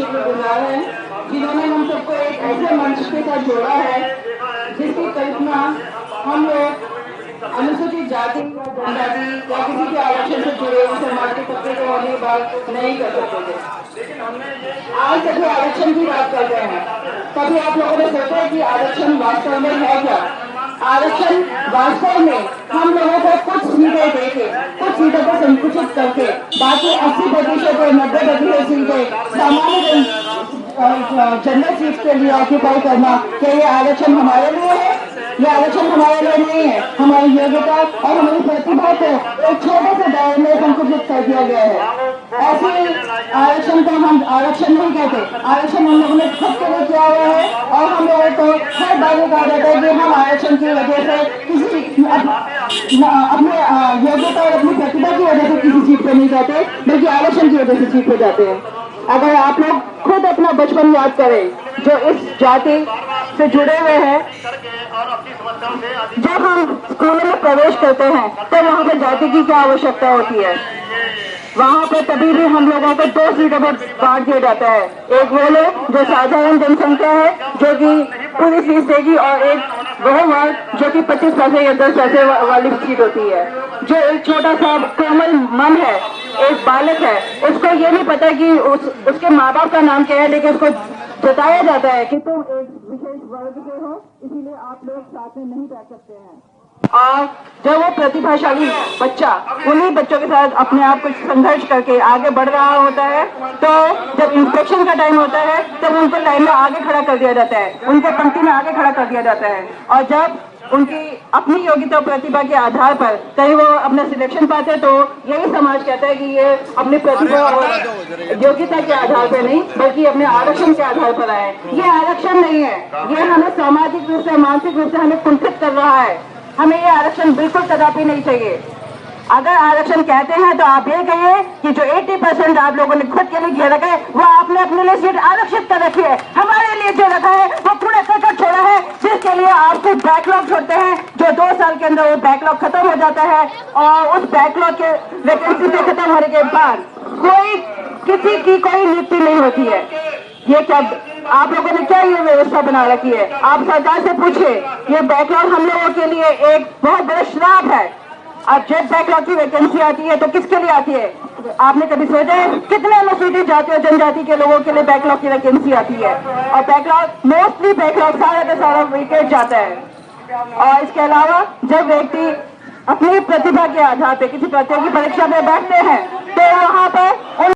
शुक्रगुजार हैं जिन्होंने हम सबको एक ऐसे मंच के साथ जोड़ा है जिसकी कल्पना हम लोग अनुसूचित जाति या जनजाति या किसी के आरक्षण से जुड़े हुए समाज के तबके के होने के बाद नहीं कर सकते थे। आज सभी आरक्षण की बात कर रहे हैं। कभी आप लोगों ने सोचा है कि आरक्षण वास्तव में है क्या? आरक्षण वास्तव में हम लोगों को कुछ सीटें देके, कुछ सीटों को संकुचित करके बाकी 80% और 90% सीटें सामान्य जनरल सीट के लिए ऑक्यूपाई करना, क्या ये आरक्षण हमारे लिए है? ये आरक्षण हमारे लिए नहीं है। हमारी योग्यता और हमारी प्रतिभा को एक छोटे से दायरे में संकुचित कर दिया गया है। ऐसे आरक्षण को हम आरक्षण नहीं कहते। आरक्षण हम लोगों ने खुद के लिए किया हुआ है और हम लोगों को हर बार ये कहा जाता है कि हम आरक्षण की वजह से किसी अपने योग्यता और अपनी प्रतिभा की वजह से किसी सीट पर नहीं जाते, बल्कि आरक्षण की वजह से सीट पर जाते हैं। अगर आप लोग खुद अपना बचपन याद करें, जो इस जाति से जुड़े हुए हैं, जब हम स्कूलों में प्रवेश करते हैं तो वहाँ पर जाति की क्या आवश्यकता होती है? वहाँ पर तभी भी हम लोगों को 2 सीटों पर बांट दिया जाता है। एक वो लोग जो साधारण जनसंख्या है जो कि पूरी फीस देगी, और एक वह वर्ग जो कि 25 पैसे या 10 पैसे वाली सीट होती है। जो एक छोटा सा कोमल मन है, एक बालक है, उसको ये नहीं पता कि उसके माँ बाप का नाम क्या है, लेकिन उसको बताया जाता है कि तुम एक विशेष वर्ग से हो, इसीलिए आप लोग साथ में नहीं बैठ सकते हैं। और जब वो प्रतिभाशाली बच्चा उन्हीं बच्चों के साथ अपने आप को संघर्ष करके आगे बढ़ रहा होता है, तो जब इंस्पेक्शन का टाइम होता है तब उनको लाइन में आगे खड़ा कर दिया जाता है, उनके पंक्ति में आगे खड़ा कर दिया जाता है। और जब उनकी अपनी योग्यता और प्रतिभा के आधार पर कहीं वो अपना सिलेक्शन पाते हैं, तो यही समाज कहता है कि ये अपनी प्रतिभा और योग्यता के आधार पर नहीं, बल्कि अपने आरक्षण के आधार पर आए। ये आरक्षण नहीं है, ये हमें सामाजिक रूप से, मानसिक रूप से हमें कुंठित कर रहा है। हमें ये आरक्षण बिल्कुल कदापि नहीं चाहिए। अगर आरक्षण कहते हैं तो आप ये कहिए कि जो 80% आप लोगों ने खुद के लिए घेर रखा है, वो आपने अपने लिए सीट आरक्षित कर रखी है। हमारे लिए जो रखा है वो कूड़ा करकट छोड़ा है, जिसके लिए आप कुछ बैकलॉग छोड़ते हैं, जो 2 साल के अंदर वो बैकलॉग खत्म हो जाता है। और उस बैकलॉग के वैकेंसी से खत्म होने के बाद कोई किसी की कोई नियुक्ति नहीं होती है। ये क्या आप लोगों ने क्या ये व्यवस्था बना रखी है? आप सरकार से पूछिए। ये बैकलॉग हम लोगों के लिए एक बहुत बड़ा श्राप है। अब जब बैकलॉग की वैकेंसी आती है तो किसके लिए आती है? आपने कभी सोचा है कितने अनुसूचित जाति और जनजाति के लोगों के लिए बैकलॉग की वैकेंसी आती है? और बैकलॉग मोस्टली बैकलॉग सारा का सारा विकेट जाता है। और इसके अलावा जब व्यक्ति अपनी प्रतिभा के आधार पर किसी प्रतियोगी परीक्षा में बैठते हैं तो वहां पर